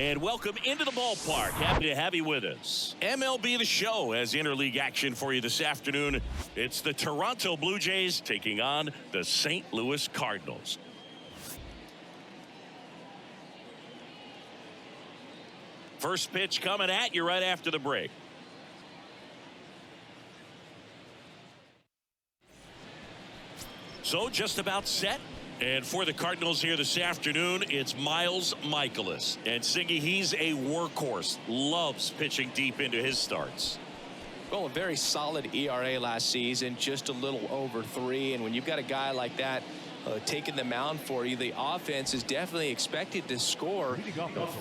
And welcome into the ballpark. Happy to have you with us. MLB The Show has interleague action for you this afternoon. It's the Toronto Blue Jays taking on the St. Louis Cardinals. First pitch coming at you right after the break. So just about set. And for the Cardinals here this afternoon, it's Miles Mikolas. And Singy, he's a workhorse. Loves pitching deep into his starts. Well, a very solid ERA last season, just a little over 3. And when you've got a guy like that taking the mound for you, the offense is definitely expected to score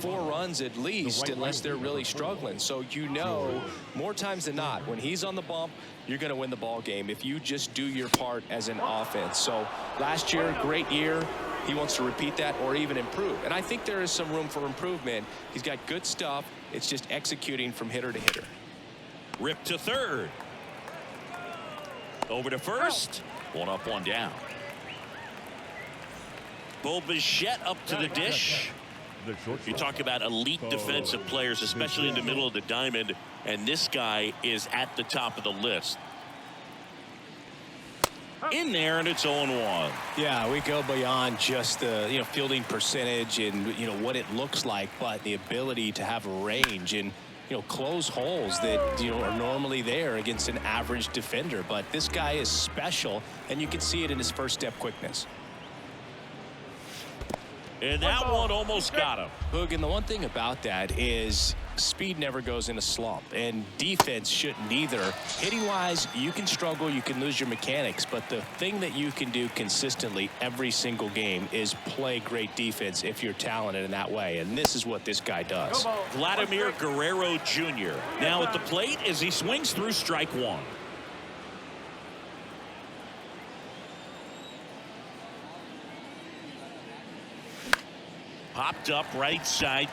4 runs at least, unless they're really struggling. So you know, more times than not, when he's on the bump, you're going to win the ball game if you just do your part as an offense. So last year, great year. He wants to repeat that or even improve. And I think there is some room for improvement. He's got good stuff. It's just executing from hitter to hitter. Rip to third. Over to first. 1 up, 1 down. Bo Bichette up to the dish. You talk about elite defensive players, especially in the middle of the diamond, and this guy is at the top of the list. In there, and it's 0-1. Yeah, we go beyond just the fielding percentage and what it looks like, but the ability to have range and close holes that are normally there against an average defender. But this guy is special, and you can see it in his first step quickness. And that one almost got him. Boog, and the one thing about that is speed never goes in a slump, and defense shouldn't either. Hitting wise, you can struggle, you can lose your mechanics, but the thing that you can do consistently every single game is play great defense if you're talented in that way, and this is what this guy does. Vladimir Guerrero Jr. now at the plate as he swings through strike 1. Popped up right side.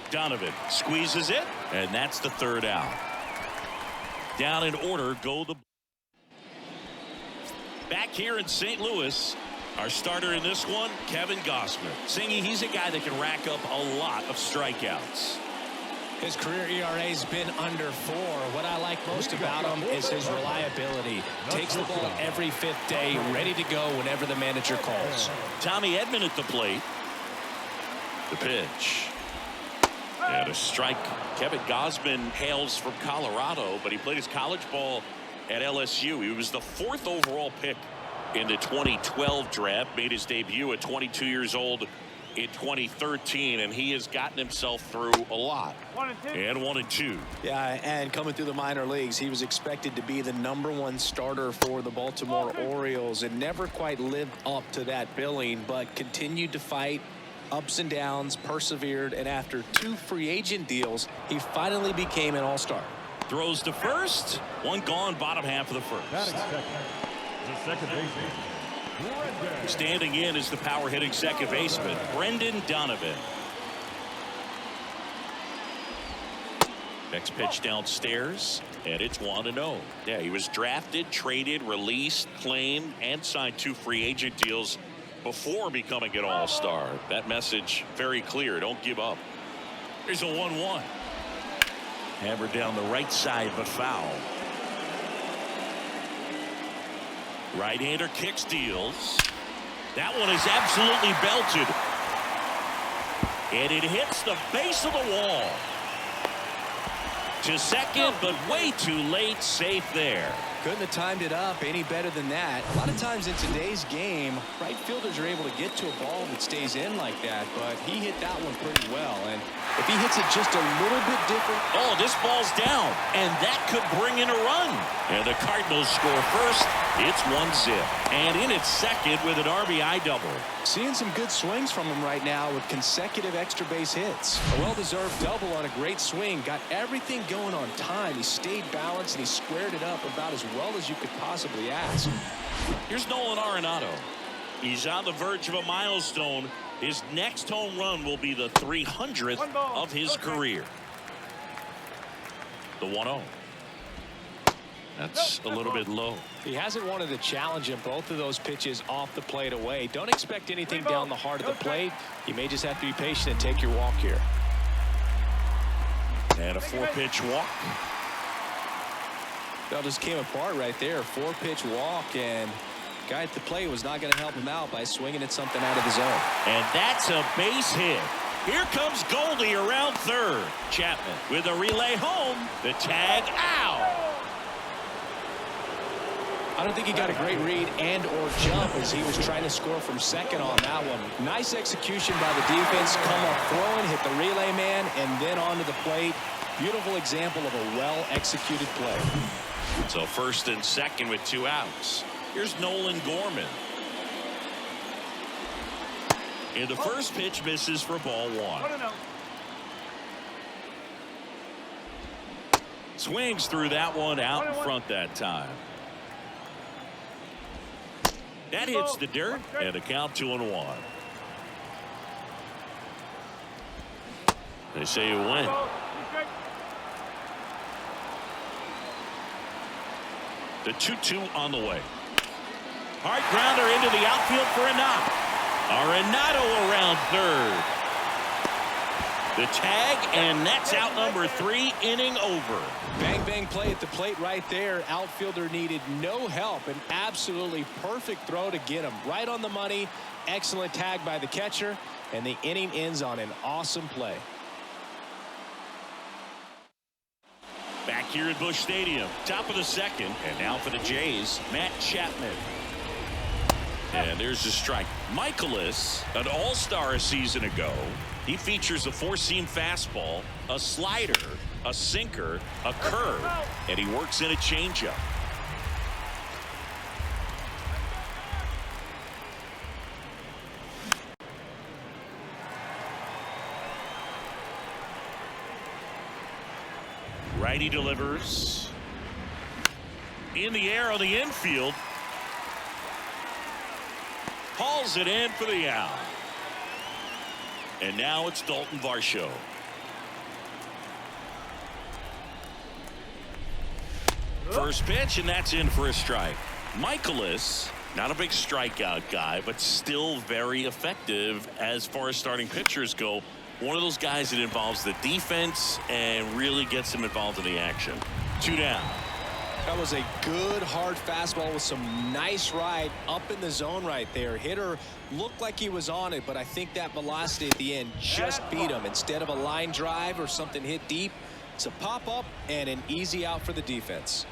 Donovan squeezes it, and that's the 3rd out. Down in order go the. Back here in St. Louis, our starter in this one, Kevin Goldschmidt. Singy, he's a guy that can rack up a lot of strikeouts. His career ERA's been under 4. What I like most about him is his reliability. Takes the ball every 5th day, ready to go whenever the manager calls. Tommy Edman at the plate. The pitch. And a strike. Kevin Goldschmidt hails from Colorado, but he played his college ball at LSU. He was the 4th overall pick in the 2012 draft. Made his debut at 22 years old in 2013, and he has gotten himself through a lot. 1 and 2. Yeah, and coming through the minor leagues, he was expected to be the #1 starter for the Baltimore Orioles and never quite lived up to that billing, but continued to fight ups and downs, persevered, and after 2 free agent deals, he finally became an all-star. Throws to first. 1 gone, bottom half of the 1st. The second baseman. Standing in is the power hitting second baseman, Brendan Donovan. Next pitch downstairs, and it's 1-0. Yeah, he was drafted, traded, released, claimed, and signed 2 free agent deals before becoming an all-star. That message very clear. Don't give up. Here's a 1-1. Hammered down the right side, but foul. Right-hander kicks, deals. That one is absolutely belted. And it hits the base of the wall. To second, but way too late. Safe there. Couldn't have timed it up any better than that. A lot of times in today's game, right fielders are able to get to a ball that stays in like that, but he hit that one pretty well. And if he hits it just a little bit different. Oh, this ball's down, and that could bring in a run. And the Cardinals score first. It's 1-0. And in its second with an RBI double. Seeing some good swings from him right now with consecutive extra base hits. A well-deserved double on a great swing. Got everything going on time. He stayed balanced, and he squared it up about as well as you could possibly ask. Here's Nolan Arenado. He's on the verge of a milestone. His next home run will be the 300th of his career. The 1-0. That's a little bit low. He hasn't wanted to challenge him. Both of those pitches off the plate away. Don't expect anything down the heart of the plate. You may just have to be patient and take your walk here. And a 4-pitch walk. That just came apart right there. 4-pitch walk, and guy at the plate was not going to help him out by swinging at something out of the zone. And that's a base hit. Here comes Goldie around third. Chapman with a relay home. The tag out. I don't think he got a great read and or jump as he was trying to score from second on that one. Nice execution by the defense. Come up throwing, hit the relay man, and then onto the plate. Beautiful example of a well-executed play. So first and second with 2 outs. Here's Nolan Gorman. And the first pitch misses for ball 1. Swings through that one out in front that time. That hits the dirt, and a count 2-1. They say you win. The 2-2 on the way. Hard grounder into the outfield for a knock. Arenado around third. The tag, and that's out number 3, inning over. Bang, bang play at the plate right there. Outfielder needed no help. An absolutely perfect throw to get him right on the money. Excellent tag by the catcher, and the inning ends on an awesome play. Back here at Busch Stadium, top of the second, and now for the Jays, Matt Chapman. And there's a strike. Michaelis, an all-star a season ago. He features a 4-seam fastball, a slider, a sinker, a curve, and he works in a changeup. Righty delivers. In the air on the infield. Hauls it in for the out. And now it's Daulton Varsho. First pitch, and that's in for a strike. Michaelis, not a big strikeout guy, but still very effective as far as starting pitchers go. One of those guys that involves the defense and really gets them involved in the action. 2 down. That was a good hard fastball with some nice ride up in the zone right there. Hitter looked like he was on it, but I think that velocity at the end just beat him. Instead of a line drive or something hit deep, it's a pop up and an easy out for the defense.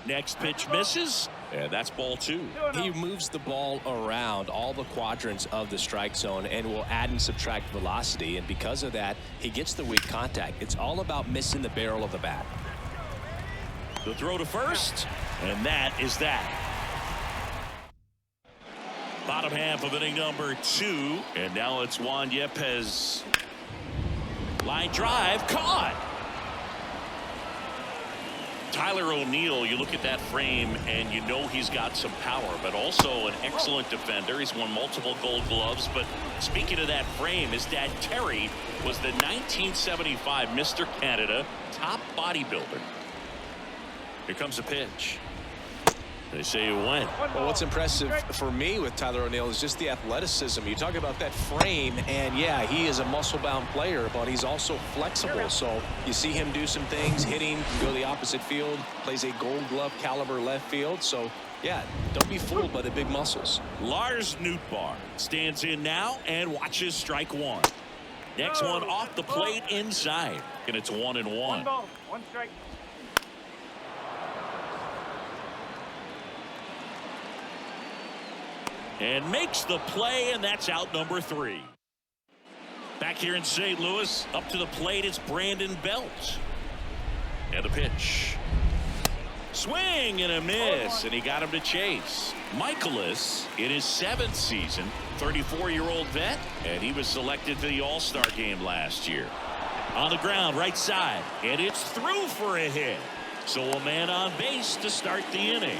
Next pitch misses, and that's ball 2. He moves the ball around all the quadrants of the strike zone and will add and subtract velocity, and because of that, he gets the weak contact. It's all about missing the barrel of the bat. The throw to first, and that is that. Bottom half of inning number 2, and now it's Juan Yepez. Line drive, caught. Tyler O'Neill, you look at that frame and you know he's got some power, but also an excellent defender. He's won multiple Gold Gloves. But speaking of that frame, his dad Terry was the 1975 Mr. Canada top bodybuilder. Here comes a pitch. They say you win. Well, what's impressive for me with Tyler O'Neill is just the athleticism. You talk about that frame, and yeah, he is a muscle-bound player, but he's also flexible. So you see him do some things, hitting, go the opposite field, plays a Gold Glove caliber left field. So yeah, don't be fooled by the big muscles. Lars Nootbaar stands in now and watches strike 1. Next one off the plate inside, and it's 1-1. 1 ball, 1 strike. And makes the play, and that's out number 3. Back here in St. Louis, up to the plate, it's Brandon Belt. And the pitch. Swing and a miss, and he got him to chase. Michaelis, in his 7th season, 34-year-old vet, and he was selected to the All-Star game last year. On the ground, right side, and it's through for a hit. So a man on base to start the inning.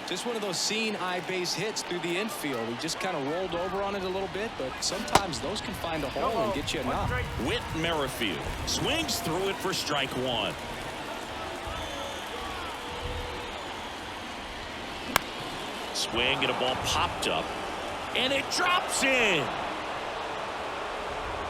Just one of those seeing eye base hits through the infield. He just kind of rolled over on it a little bit, but sometimes those can find a hole and get you a knock. Whit Merrifield swings through it for strike one. Swing and a ball popped up, and it drops in.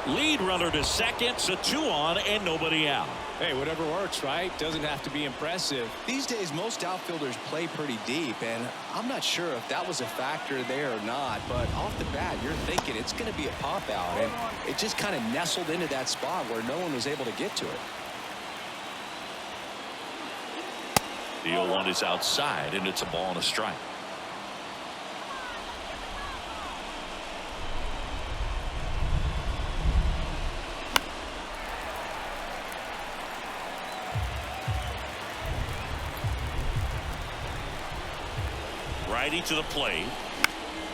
Lead runner to second, so 2 on and nobody out. Hey, whatever works, right? Doesn't have to be impressive. These days, most outfielders play pretty deep, and I'm not sure if that was a factor there or not, but off the bat, you're thinking it's going to be a pop out, and it just kind of nestled into that spot where no one was able to get to it. The 0-1 is outside, and it's a ball and a strike. Righty to the plate.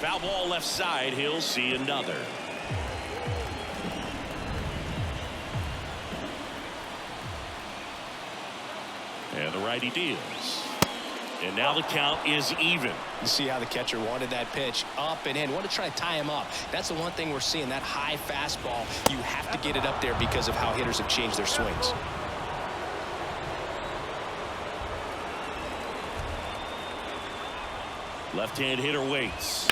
Foul ball left side. He'll see another. And the righty deals. And now the count is even. You see how the catcher wanted that pitch up and in. Want to try to tie him up. That's the one thing we're seeing. That high fastball. You have to get it up there because of how hitters have changed their swings. Left-hand hitter waits.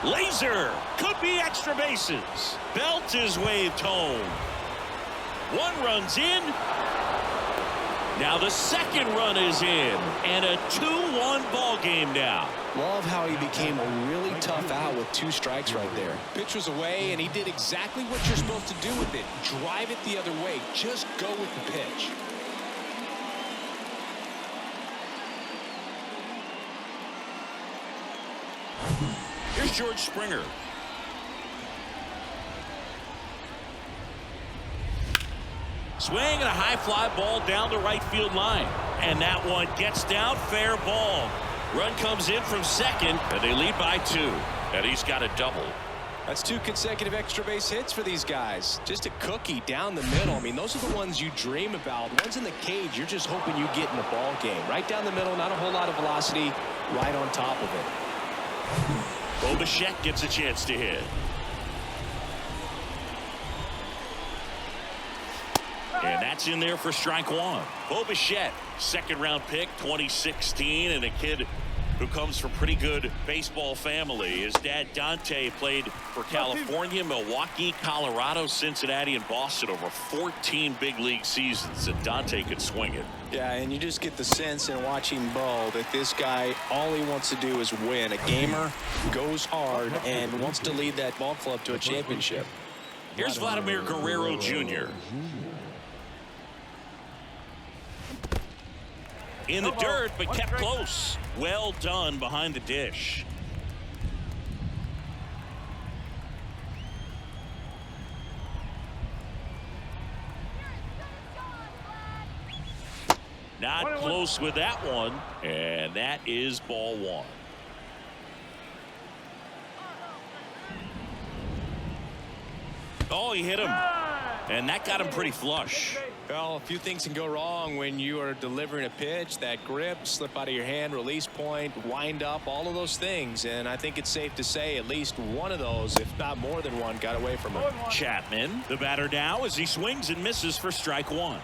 Laser could be extra bases. Belt is waved home. 1 run's in. Now the second run is in, and a 2-1 ball game now. Love how he became a really tough out with 2 strikes right there. Pitch was away, and he did exactly what you're supposed to do with it. Drive it the other way. Just go with the pitch. Here's George Springer. Swing and a high fly ball down the right field line. And that one gets down, fair ball. Run comes in from second, and they lead by 2. And he's got a double. That's 2 consecutive extra base hits for these guys. Just a cookie down the middle. I mean, those are the ones you dream about. Ones in the cage, you're just hoping you get in the ball game. Right down the middle, not a whole lot of velocity, right on top of it. Bichette gets a chance to hit. And that's in there for strike 1. Bichette, second-round pick, 2016, and a kid who comes from pretty good baseball family. His dad, Dante, played for California, Milwaukee, Colorado, Cincinnati, and Boston over 14 big league seasons, and Dante could swing it. Yeah, and you just get the sense in watching Bo that this guy, all he wants to do is win. A gamer, goes hard, and wants to lead that ball club to a championship. Here's Vladimir Guerrero Jr. In the dirt, but kept close. Well done behind the dish. Not close with that one, and that is ball 1. Oh, he hit him, and that got him pretty flush. Well, a few things can go wrong when you are delivering a pitch. That grip, slip out of your hand, release point, wind up, all of those things. And I think it's safe to say at least one of those, if not more than one, got away from him. Chapman, the batter now, as he swings and misses for strike 1.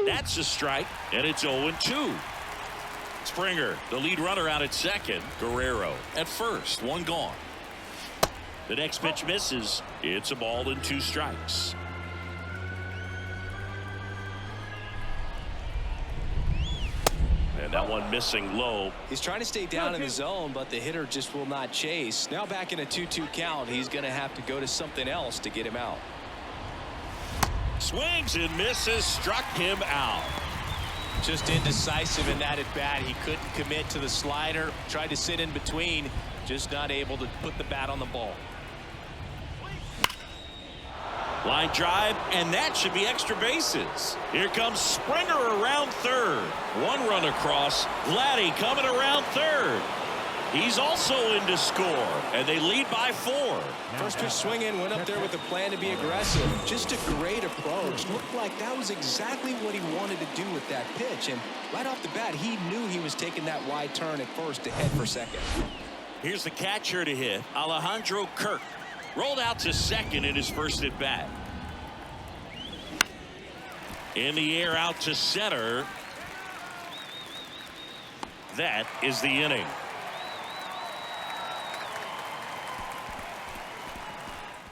That's a strike, and it's 0-2. Springer, the lead runner, out at second. Guerrero at first, 1 gone. The next pitch misses. It's a ball and 2 strikes. And that one missing low. He's trying to stay down in the zone, but the hitter just will not chase. Now back in a 2-2 count, he's going to have to go to something else to get him out. Swings and misses, struck him out. Just indecisive in that at bat. He couldn't commit to the slider, tried to sit in between, just not able to put the bat on the ball. Line drive, and that should be extra bases. Here comes Springer around third. 1 run across. Vladdy coming around third. He's also in to score, and they lead by 4. First pitch swinging, went up there with a plan to be aggressive. Just a great approach. Looked like that was exactly what he wanted to do with that pitch. And right off the bat, he knew he was taking that wide turn at first to head for second. Here's the catcher to hit, Alejandro Kirk. Rolled out to second in his first at bat. In the air out to center. That is the inning.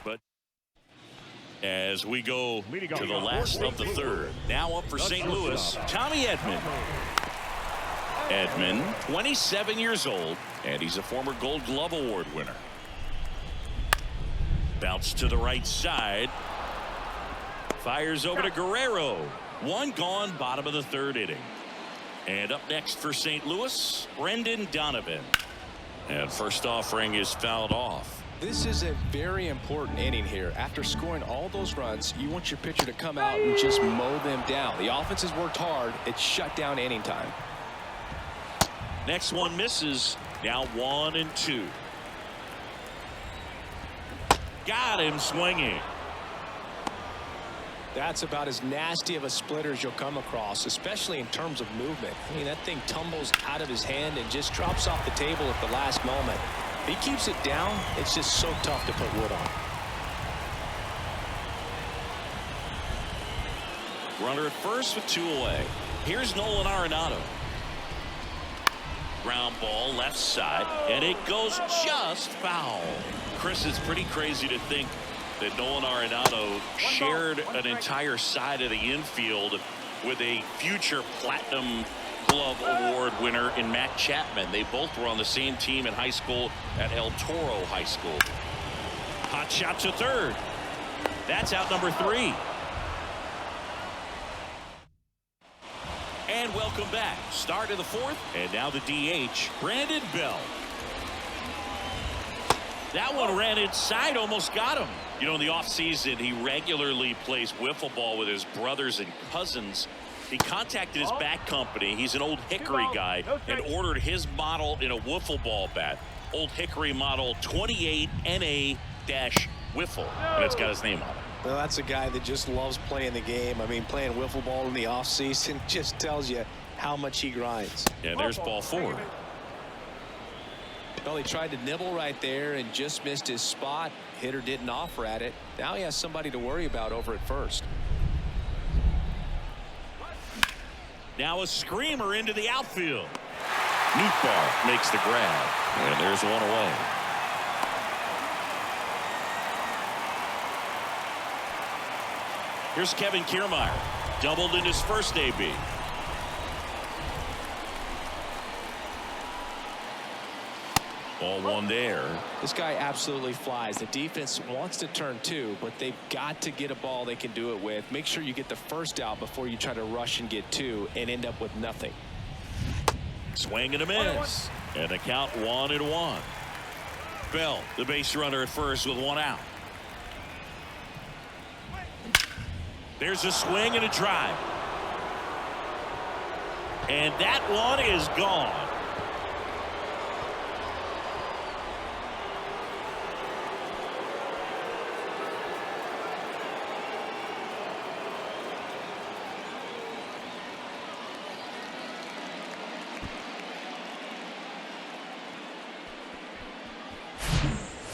But as we go to the last of the third, now up for St. Louis, Tommy Edman. Edman, 27 years old, and he's a former Gold Glove Award winner. Bounce to the right side. Fires over to Guerrero. One gone, bottom of the third inning. And up next for St. Louis, Brendan Donovan. And first offering is fouled off. This is a very important inning here. After scoring all those runs, you want your pitcher to come out and just mow them down. The offense has worked hard. It's shut down inning time. Next one misses. Now 1-2. Got him swinging. That's about as nasty of a splitter as you'll come across, especially in terms of movement. I mean, that thing tumbles out of his hand and just drops off the table at the last moment. If he keeps it down, it's just so tough to put wood on. Runner at first with 2 away. Here's Nolan Arenado. Ground ball left side, and it goes just foul. Chris, it's pretty crazy to think that Nolan Arenado shared an entire side of the infield with a future Platinum Glove Award winner in Matt Chapman. They both were on the same team in high school at El Toro High School. Hot shot to third. That's out number 3. And welcome back. Start of the 4th, and now the DH, Brandon Bell. That one ran inside, almost got him. You know, in the offseason, he regularly plays wiffle ball with his brothers and cousins. He contacted his bat company. He's an Old Hickory guy and ordered his model in a wiffle ball bat. Old Hickory model 28 NA-wiffle. And it's got his name on it. Well, that's a guy that just loves playing the game. I mean, playing wiffle ball in the offseason just tells you how much he grinds. And there's ball 4. Well, he tried to nibble right there and just missed his spot. Hitter didn't offer at it. Now he has somebody to worry about over at first. Now a screamer into the outfield. Meatball makes the grab. And there's one away. Here's Kevin Kiermaier. Doubled in his first AB. Ball 1 there. This guy absolutely flies. The defense wants to turn 2, but they've got to get a ball they can do it with. Make sure you get the first out before you try to rush and get 2 and end up with nothing. Swing and a miss. And the count 1-1. Bell, the base runner at first with 1 out. There's a swing and a drive. And that one is gone.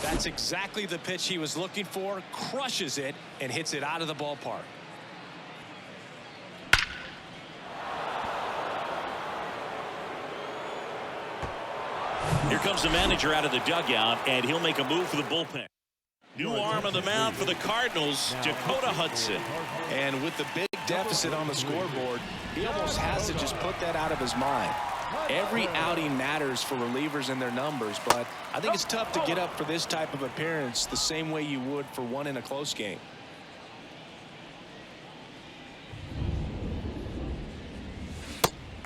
That's exactly the pitch he was looking for. Crushes it and hits it out of the ballpark. Here comes the manager out of the dugout, and he'll make a move for the bullpen. New arm on the mound for the Cardinals, Dakota Hudson. And with the big deficit on the scoreboard, he almost has to just put that out of his mind. Every outing matters for relievers and their numbers, but I think it's tough to get up for this type of appearance the same way you would for one in a close game.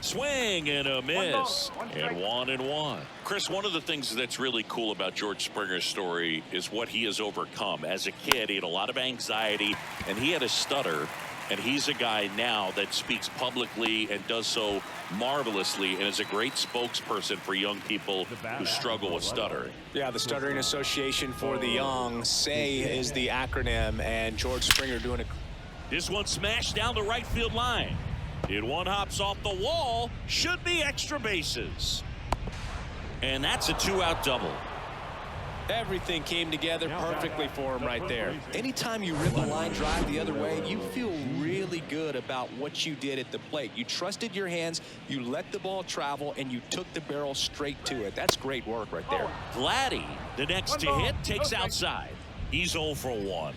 Swing and a miss. And 1-1. Chris, one of the things that's really cool about George Springer's story is what he has overcome. As a kid, he had a lot of anxiety, and he had a stutter. And he's a guy now that speaks publicly and does so marvelously and is a great spokesperson for young people who struggle with stuttering. Yeah, the Stuttering Association for the Young, SAY is the acronym, and George Springer doing it. This one smashed down the right field line. It one hops off the wall. Should be extra bases. And that's a 2-out double. Everything came together perfectly for him right there. Anytime you rip a line drive the other way, you feel really good about what you did at the plate. You trusted your hands, you let the ball travel, and you took the barrel straight to it. That's great work right there. Vladdy, the next to hit, takes outside. He's 0 for 1.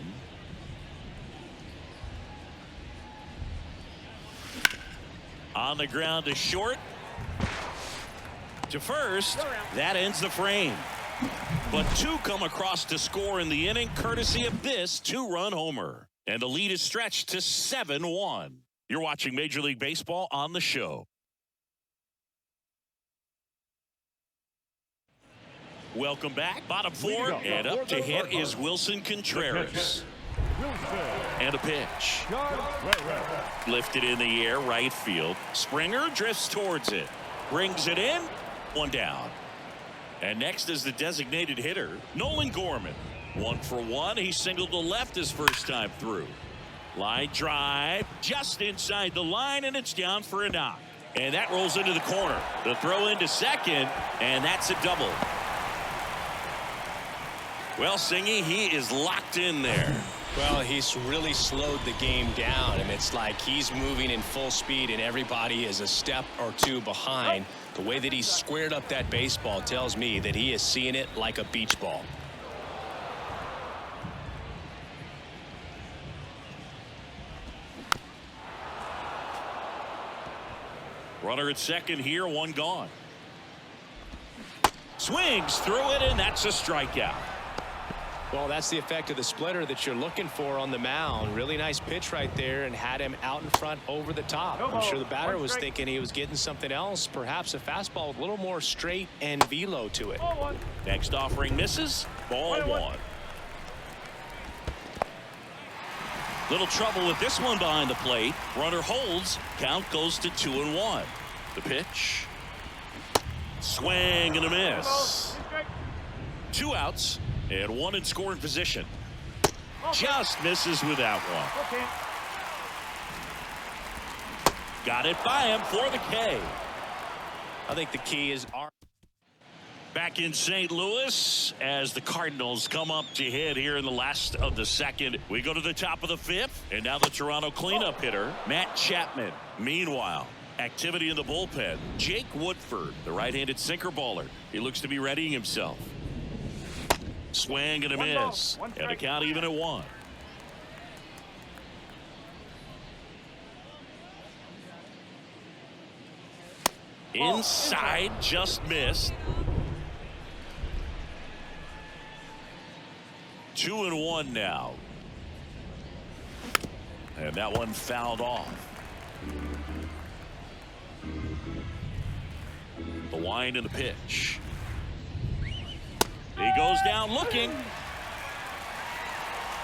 On the ground to short. To first. That ends the frame. But 2 come across to score in the inning, courtesy of this 2-run homer. And the lead is stretched to 7-1. You're watching Major League Baseball on the show. Welcome back. Bottom 4, and up to hit is Wilson Contreras. And a pitch. Lifted in the air, right field. Springer drifts towards it. Brings it in. 1 down. And next is the designated hitter, Nolan Gorman. 1 for 1. He singled to left his first time through. Line drive just inside the line, and it's down for a knock. And that rolls into the corner. The throw into second, and that's a double. Well, Singy, he is locked in there. Well, he's really slowed the game down, and it's like he's moving in full speed and everybody is a step or 2 behind. The way that he squared up that baseball tells me that he is seeing it like a beach ball. Runner at second here, 1 gone. Swings through it, and that's a strikeout. Well, that's the effect of the splitter that you're looking for on the mound. Really nice pitch right there and had him out in front over the top. I'm sure the batter was thinking he was getting something else, perhaps a fastball with a little more straight and velo to it. Next offering misses. Ball 1. Little trouble with this one behind the plate. Runner holds. Count goes to 2-1. The pitch. Swing and a miss. 2 outs. And 1 in scoring position. Just misses with that one. Got it by him for the K. I think the key is back in St. Louis as the Cardinals come up to hit here in the last of the second. We go to the top of the 5th, and now the Toronto cleanup hitter, Matt Chapman. Meanwhile, activity in the bullpen. Jake Woodford, the right-handed sinker baller. He looks to be readying himself. Swing and a miss. And the count even at 1. Inside, just missed. 2-1 now. And that one fouled off. The wind and the pitch. He goes down looking.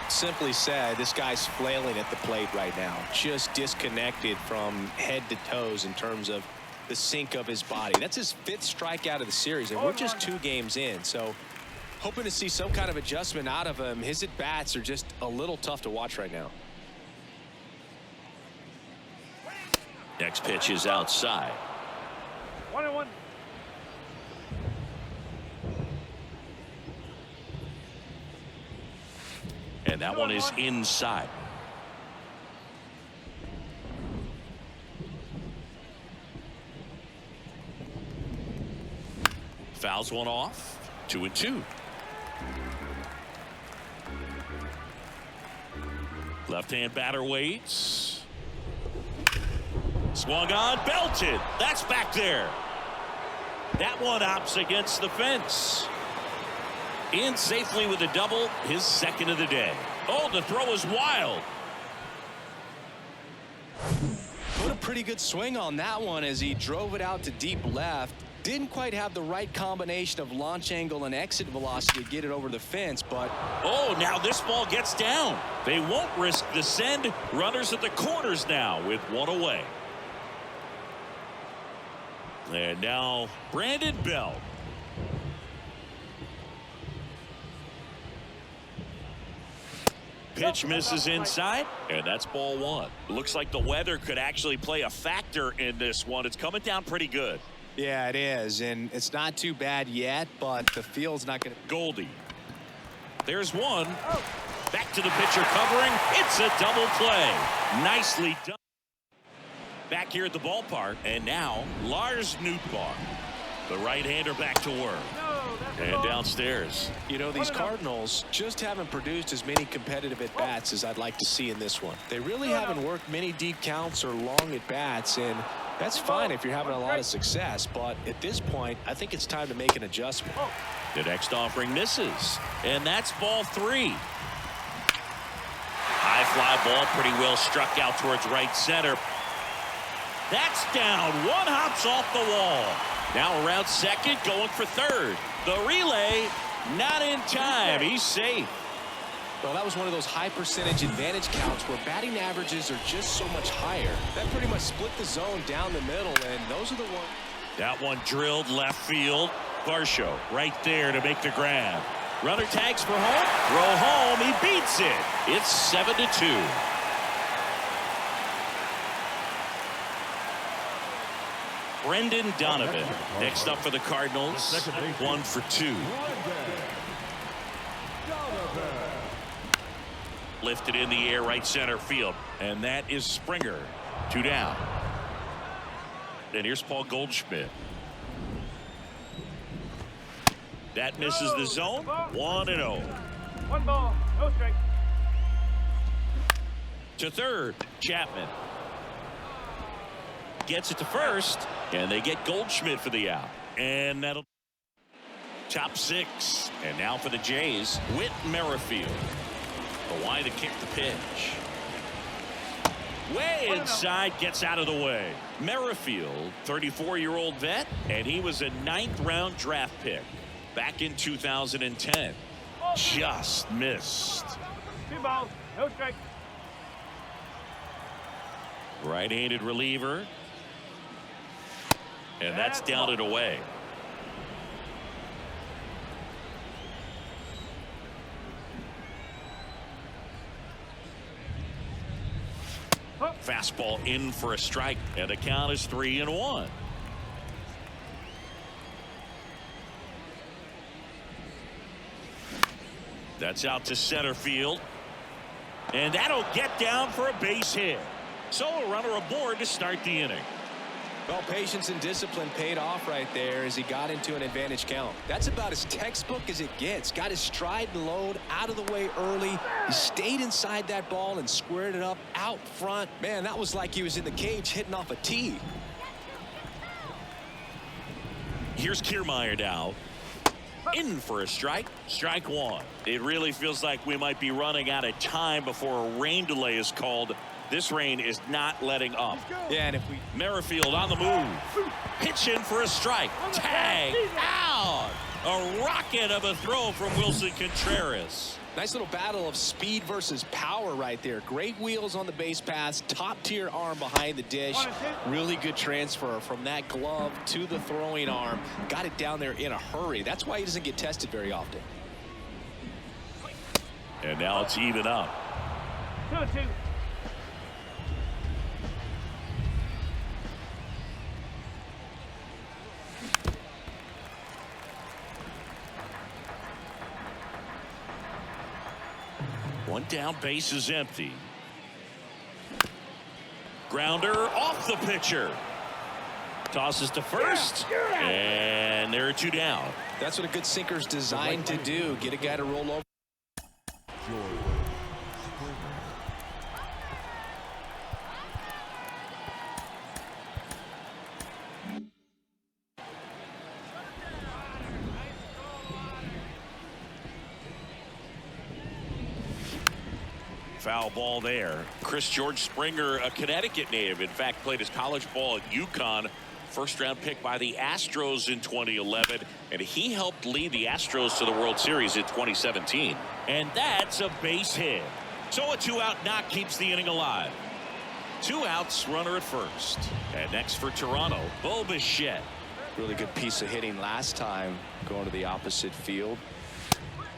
Simply said, this guy's flailing at the plate right now. Just disconnected from head to toes in terms of the sink of his body. That's his 5th strikeout of the series, and we're just 2 games in. So hoping to see some kind of adjustment out of him. His at-bats are just a little tough to watch right now. Next pitch is outside. 1-1. And that one is inside. Fouls one off. 2-2. Left-hand batter waits. Swung on, belted. That's back there. That one opts against the fence. In safely with a double, his 2nd of the day. Oh, the throw is wild. Put a pretty good swing on that one as he drove it out to deep left. Didn't quite have the right combination of launch angle and exit velocity to get it over the fence, but Oh, now this ball gets down. They won't risk the send. Runners at the corners now with one away. And now Brandon Bell. Pitch misses inside, and that's ball one. Looks like the weather could actually play a factor in this one. It's coming down pretty good. yeah, it is, and it's not too bad yet, but the field's not going to. Goldie. There's one. Back to the pitcher covering. It's a double play. Nicely done. Back here at the ballpark, and now Lars Nootbaar, the right-hander, back to work. And downstairs. You know, these Cardinals just haven't produced as many competitive at-bats as I'd like to see in this one. They really haven't worked many deep counts or long at-bats, and that's fine if you're having a lot of success. But at this point, I think it's time to make an adjustment. The next offering misses, and that's ball three. High fly ball, pretty well struck out towards right center. That's down. One hops off the wall. Now around second, going for third. The relay, not in time. He's safe. Well, that was one of those high percentage advantage counts where batting averages are just so much higher. That pretty much split the zone down the middle, and those are the ones. That one drilled left field. Varsho right there to make the grab. Runner tags for home. Throw home. He beats it. It's 7-2. Brendan Donovan next up for the Cardinals. 1 for 2. Lifted in the air, right center field, and that is Springer. 2 down. And here's Paul Goldschmidt. That misses the zone. 1-0. 1 ball, no strike. To third, Chapman gets it to first, and they get Goldschmidt for the out. And that'll top 6. And now for the Jays, Whit Merrifield. The wide to kick the pitch. Way inside, gets out of the way. Merrifield, 34-year-old vet, and he was a 9th-round draft pick back in 2010. Just missed. 2 balls, no strike. Right-handed reliever. And that's down and away. Fastball in for a strike, and the count is 3-1. That's out to center field, and that'll get down for a base hit. So a runner aboard to start the inning. Well, patience and discipline paid off right there as he got into an advantage count. That's about as textbook as it gets. Got his stride and load out of the way early. He stayed inside that ball and squared it up out front. Man, that was like he was in the cage hitting off a tee. Here's Kiermaier now. In for a strike. Strike 1. It really feels like we might be running out of time before a rain delay is called. This rain is not letting up. Yeah, and if we... Merrifield on the move. Pitch in for a strike. Tag out. A rocket of a throw from Wilson Contreras. Nice little battle of speed versus power right there. Great wheels on the base paths. Top tier arm behind the dish. Really good transfer from that glove to the throwing arm. Got it down there in a hurry. That's why he doesn't get tested very often. And now it's even up. 2-2. One down, base is empty. Grounder off the pitcher. Tosses to first, and there are 2 down. That's what a good sinker's designed to do. Get a guy to roll over. Foul ball there. Chris George Springer, a Connecticut native, in fact played his college ball at UConn, first-round pick by the Astros in 2011, and he helped lead the Astros to the World Series in 2017. And that's a base hit. So a 2-out knock keeps the inning alive. 2 outs, runner at first. And next for Toronto, Bo Bichette. Really good piece of hitting last time, going to the opposite field.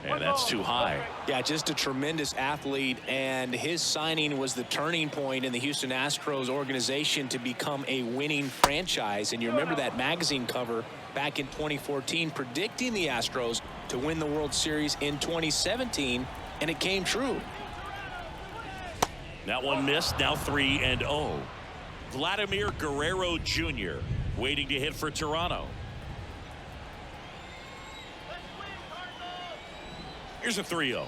And that's too high. Yeah, just a tremendous athlete, and his signing was the turning point in the Houston Astros organization to become a winning franchise. And you remember that magazine cover back in 2014 predicting the Astros to win the World Series in 2017, and it came true. That one missed. Now 3-0. Vladimir Guerrero Jr. waiting to hit for Toronto. Here's a 3-0.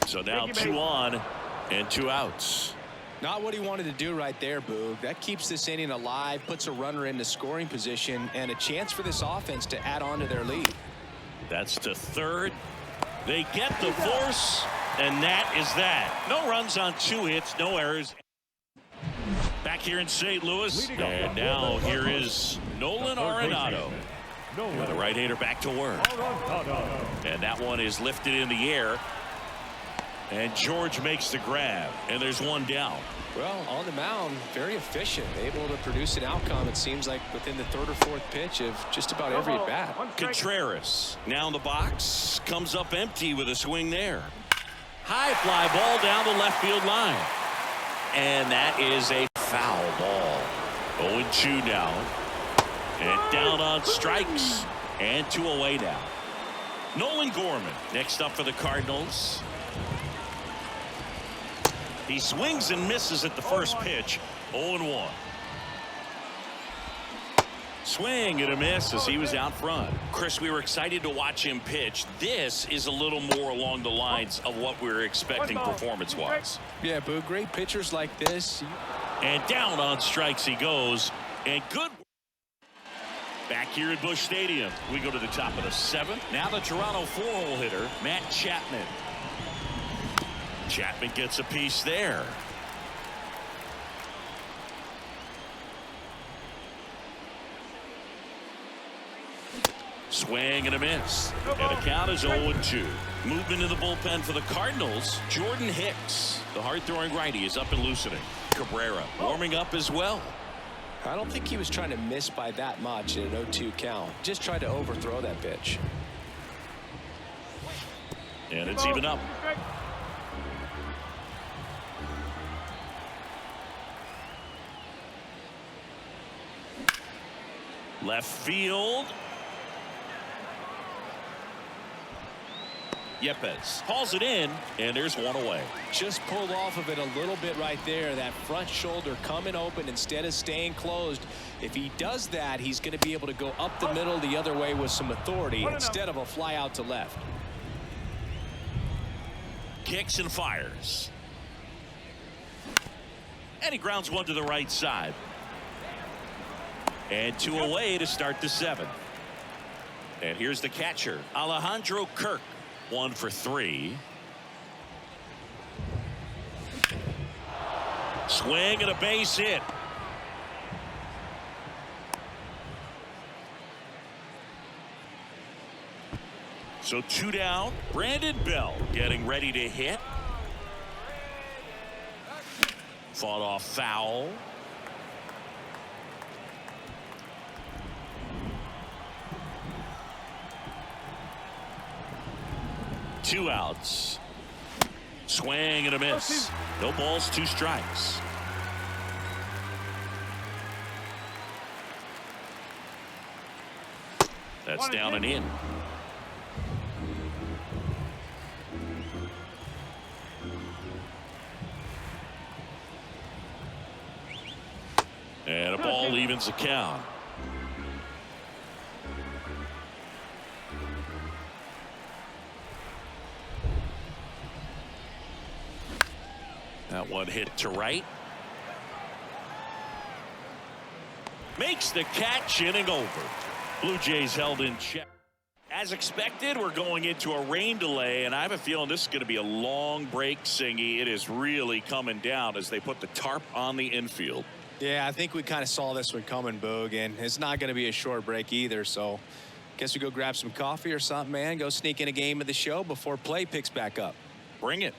So now 2 on and 2 outs. Not what he wanted to do right there, Boog. That keeps this inning alive, puts a runner into scoring position, and a chance for this offense to add on to their lead. That's to third. They get the force, and that is that. No runs on 2 hits, no errors. Back here in St. Louis, and now here is Nolan Arenado. With the right-hander back to work. And that one is lifted in the air. And George makes the grab. And there's 1 down. Well, on the mound, very efficient. Able to produce an outcome, it seems like, within the 3rd or 4th pitch of just about every at-bat. Contreras now in the box. Comes up empty with a swing there. High fly ball down the left field line. And that is a foul ball. 0-2 now. And down on strikes. And 2 away now. Nolan Gorman next up for the Cardinals. He swings and misses at the first pitch. 0-1. Swing and a miss as he was out front. Chris, we were excited to watch him pitch. This is a little more along the lines of what we were expecting performance-wise. Yeah, Boo, great pitchers like this. And down on strikes he goes. And good. Back here at Busch Stadium, we go to the top of the 7th. Now the Toronto 4-hole hitter, Matt Chapman. Chapman gets a piece there. Swing and a miss. And the count is 0-2. Movement in the bullpen for the Cardinals. Jordan Hicks, the hard-throwing righty, is up and loosening. Cabrera warming up as well. I don't think he was trying to miss by that much in an 0-2 count. Just tried to overthrow that pitch. And it's even up. Left field. Yepes hauls it in, and there's 1 away. Just pulled off of it a little bit right there. That front shoulder coming open instead of staying closed. If he does that, he's going to be able to go up the middle the other way with some authority instead of a fly out to left. Kicks and fires. And he grounds 1 to the right side. And 2 away to start the 7th. And here's the catcher, Alejandro Kirk. 1 for 3. Swing and a base hit. So 2 down. Brandon Bell getting ready to hit. Fought off foul. Two outs. Swing and a miss. No balls, 2 strikes. That's down and in. And a ball evens the count. That one hit to right. Makes the catch, inning over. Blue Jays held in check. As expected, we're going into a rain delay, and I have a feeling this is going to be a long break, Singy. It is really coming down as they put the tarp on the infield. Yeah, I think we kind of saw this one coming, Boog, and it's not going to be a short break either. So guess we go grab some coffee or something, man. Go sneak in a game of the show before play picks back up. Bring it.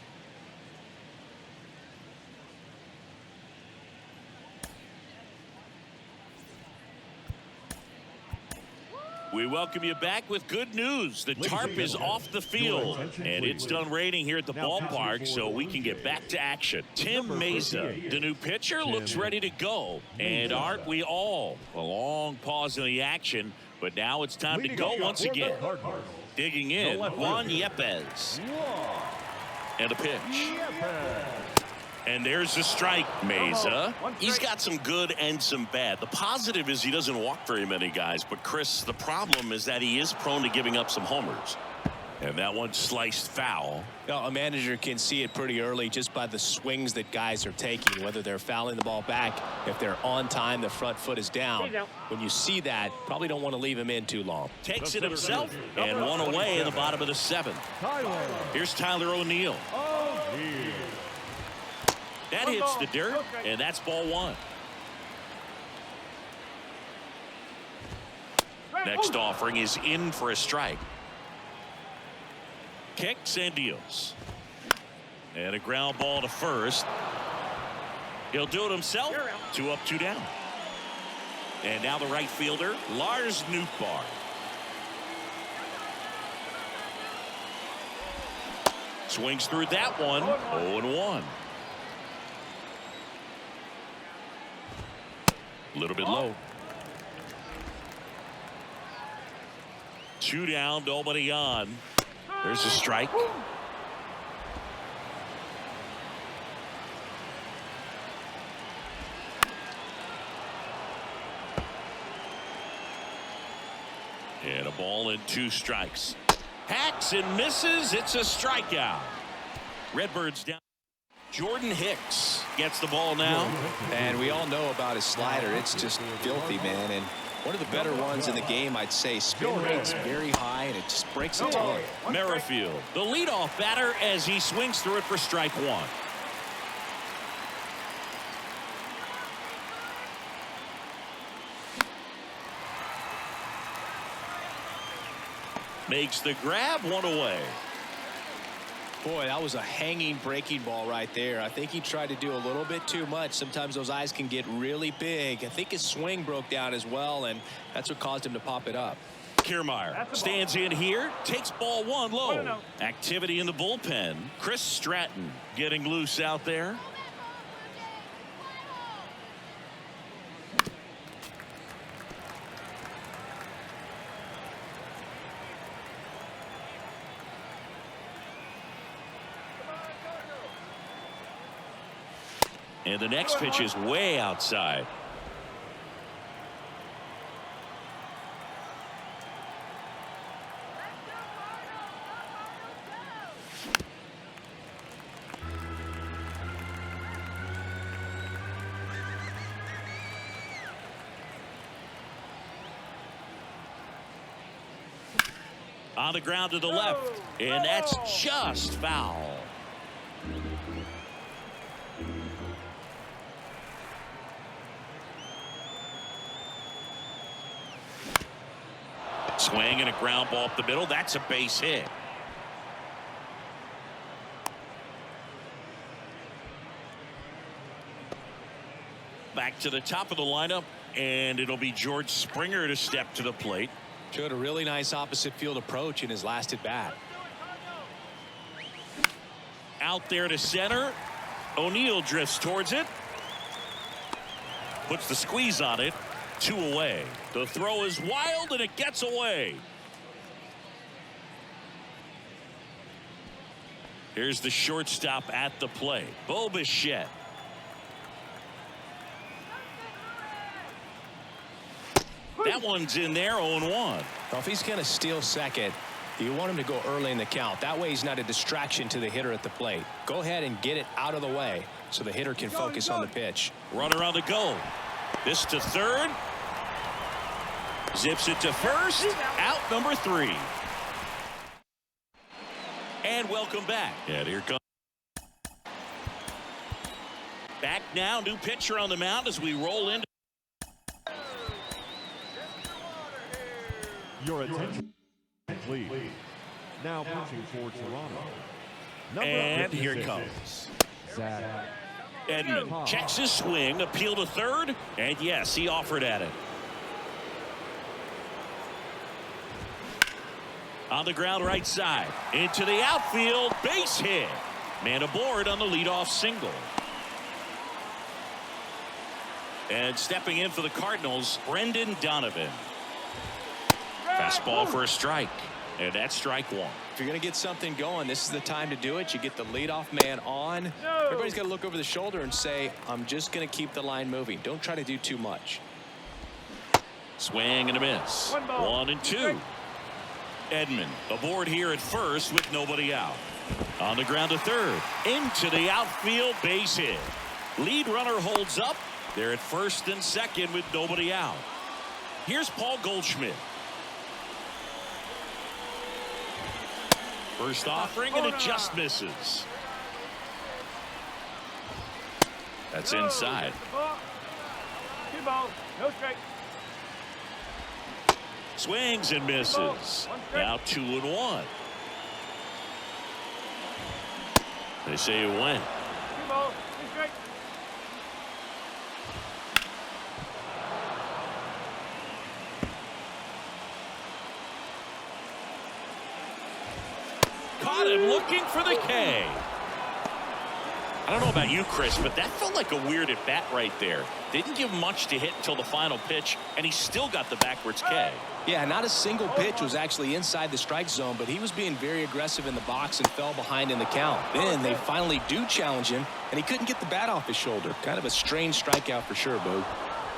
We welcome you back with good news. The tarp is off the field, and it's done raining here at the ballpark, so we can get back to action. Tim Mesa, the new pitcher, looks ready to go, and aren't we all? A long pause in the action, but now it's time to go once again. Digging in, Juan Yepes. And a pitch. And there's the strike, Mesa. He's got some good and some bad. The positive is he doesn't walk very many guys. But, Chris, the problem is that he is prone to giving up some homers. And that one sliced foul. A manager can see it pretty early just by the swings that guys are taking, whether they're fouling the ball back. If they're on time, the front foot is down. When you see that, probably don't want to leave him in too long. Takes it himself and one away in the bottom of the seventh. Here's Tyler O'Neill. That hits the dirt, and that's ball one. Next offering is in for a strike. Kicks and deals. And a ground ball to first. He'll do it himself. 2 up, 2 down. And now the right fielder, Lars Nootbaar. Swings through that one. 0-1. A little bit low. 2 down, nobody on. There's a strike. And a ball and 2 strikes. Hacks and misses. It's a strikeout. Redbirds down. Jordan Hicks gets the ball now. And we all know about his slider. It's just filthy, man. And one of the better ones in the game, I'd say. Spin rate's very high, and it just breaks a ton. Merrifield, the leadoff batter, as he swings through it for strike 1. Makes the grab, 1 away. Boy, that was a hanging breaking ball right there. I think he tried to do a little bit too much. Sometimes those eyes can get really big. I think his swing broke down as well, and that's what caused him to pop it up. Kiermaier stands in here, takes ball 1 low. Activity in the bullpen. Chris Stratton getting loose out there. And the next pitch is way outside. On the ground to the left, and that's just foul. Swing and a ground ball up the middle. That's a base hit. Back to the top of the lineup, and it'll be George Springer to step to the plate. Showed a really nice opposite field approach in his last at bat. Out there to center. O'Neill drifts towards it. Puts the squeeze on it. 2 away. The throw is wild, and it gets away. Here's the shortstop at the plate, Bo Bichette. That one's in there, 0-1. Well, if he's going to steal second, you want him to go early in the count. That way he's not a distraction to the hitter at the plate. Go ahead and get it out of the way so the hitter can focus on the pitch. Runner on the go. This to third. Zips it to first. Out number 3. And welcome back. And here comes. Back now, new pitcher on the mound as we roll into. Your attention, please. Now pitching for Toronto. And here it comes. Zach. Edman checks his swing, appeal to third, and yes, he offered at it. On the ground right side, into the outfield, base hit. Man aboard on the leadoff single. And stepping in for the Cardinals, Brendan Donovan. Fastball for a strike, and that's strike one. If you're going to get something going, this is the time to do it. You get the leadoff man on. Everybody's got to look over the shoulder and say, I'm just going to keep the line moving. Don't try to do too much. Swing and a miss. 1-2. Edman aboard here at first with nobody out. On the ground to third. Into the outfield, base hit. Lead runner holds up. They're at first and second with nobody out. Here's Paul Goldschmidt. First offering, and it just misses. That's inside. 2 balls, no strike. Swings and misses. Now 2-1. They say it went. 2 balls, 2 strike. Caught him looking for the K. I don't know about you, Chris, but that felt like a weird at bat right there. Didn't give much to hit until the final pitch, and he still got the backwards K. Yeah, not a single pitch was actually inside the strike zone, but he was being very aggressive in the box and fell behind in the count. Then they finally do challenge him, and he couldn't get the bat off his shoulder. Kind of a strange strikeout for sure, Boog.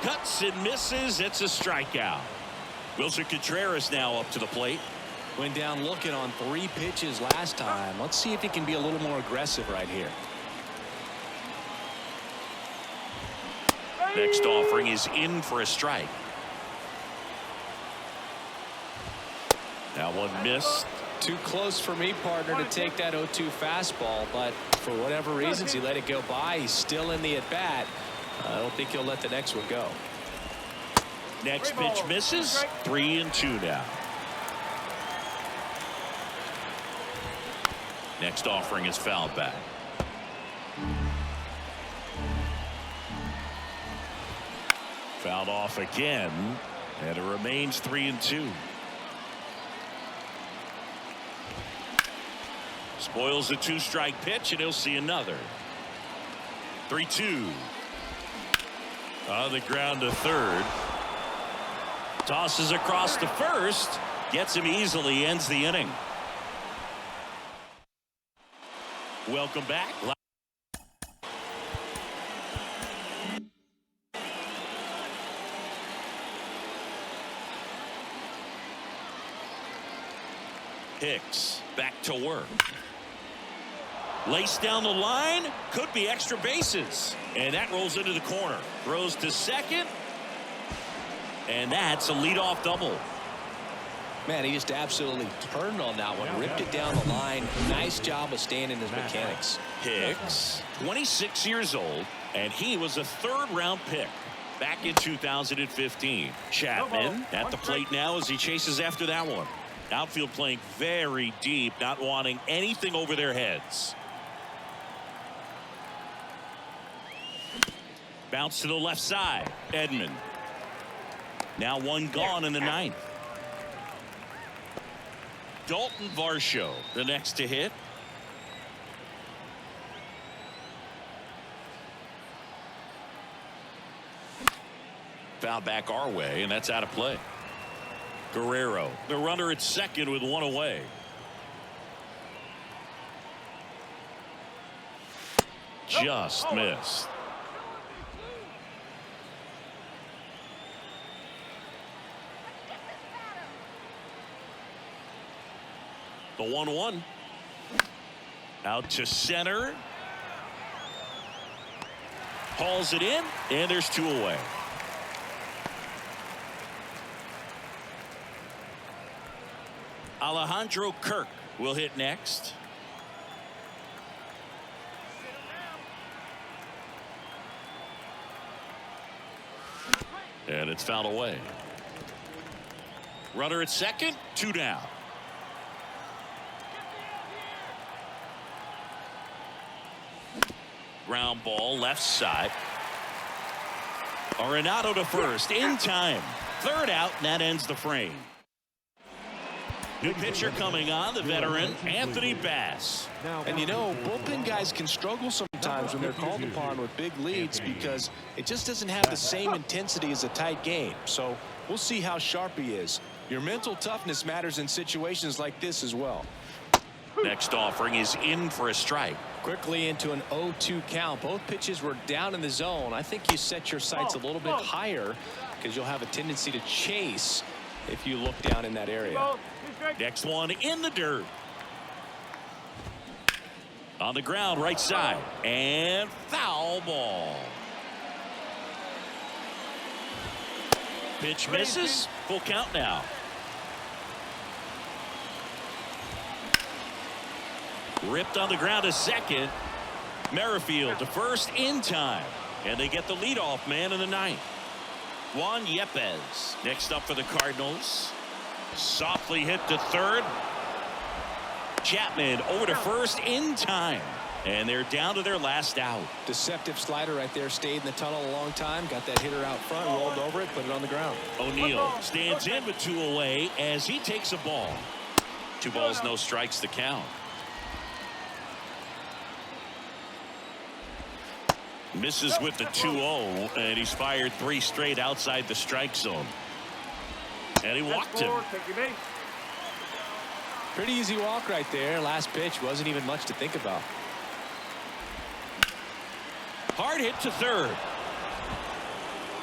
Cuts and misses. It's a strikeout. Wilson Contreras now up to the plate. Went down looking on 3 pitches last time. Let's see if he can be a little more aggressive right here. Next offering is in for a strike. That one missed. Too close for me, partner, to take that 0-2 fastball, but for whatever reasons he let it go by. He's still in the at bat. I don't think he'll let the next one go. Next pitch misses. 3-2 now. Next offering is fouled back. Fouled off again, and it remains 3-2. Spoils the 2-strike pitch, and he'll see another. 3-2. On the ground to third. Tosses across to first. Gets him easily, ends the inning. Welcome back. Hicks back to work. Lace down the line. Could be extra bases. And that rolls into the corner. Throws to second. And that's a leadoff double. Man, he just absolutely turned on that one. Ripped it down the line. Nice job of staying in his mechanics. Hicks, 26 years old, and he was a 3rd-round pick back in 2015. Chapman at the plate now as he chases after that one. Outfield playing very deep, not wanting anything over their heads. Bounce to the left side. Edman. Now one gone in the 9th. Daulton Varsho, the next to hit. Foul back our way, and that's out of play. Guerrero, the runner at second with 1 away. Just missed. The 1-1. Out to center. Hauls it in, and there's 2 away. Alejandro Kirk will hit next. And it's fouled away. Runner at second, 2 down. Ground ball left side. Arenado to first in time. Third out, and that ends the frame. New pitcher coming on, the veteran Anthony Bass. And you know, bullpen guys can struggle sometimes when they're called upon with big leads because it just doesn't have the same intensity as a tight game. So we'll see how sharp he is. Your mental toughness matters in situations like this as well. Next offering is in for a strike. Quickly into an 0-2 count. Both pitches were down in the zone. I think you set your sights a little bit higher because you'll have a tendency to chase if you look down in that area. Next one in the dirt. On the ground, right side, and foul ball. Pitch misses. Full count now. Ripped on the ground to second. Merrifield to first in time. And they get the leadoff man in the ninth. Juan Yepez next up for the Cardinals. Softly hit to third. Chapman over to first in time. And they're down to their last out. Deceptive slider right there. Stayed in the tunnel a long time. Got that hitter out front. Rolled over it. Put it on the ground. O'Neill stands in with 2 away as he takes a ball. 2 balls, no strikes to count. Misses with the 2-0, and he's fired 3 straight outside the strike zone. And he walked him. Pretty easy walk right there. Last pitch wasn't even much to think about. Hard hit to third.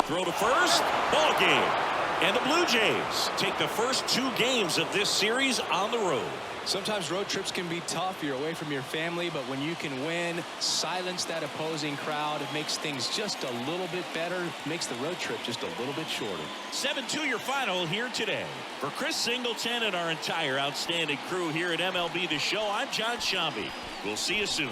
Throw to first. Ball game. And the Blue Jays take the first 2 games of this series on the road. Sometimes road trips can be tough. You're away from your family, but when you can win, silence that opposing crowd, it makes things just a little bit better. Makes the road trip just a little bit shorter. 7-2 your final here today. For Chris Singleton and our entire outstanding crew here at MLB The Show, I'm John Shambi. We'll see you soon.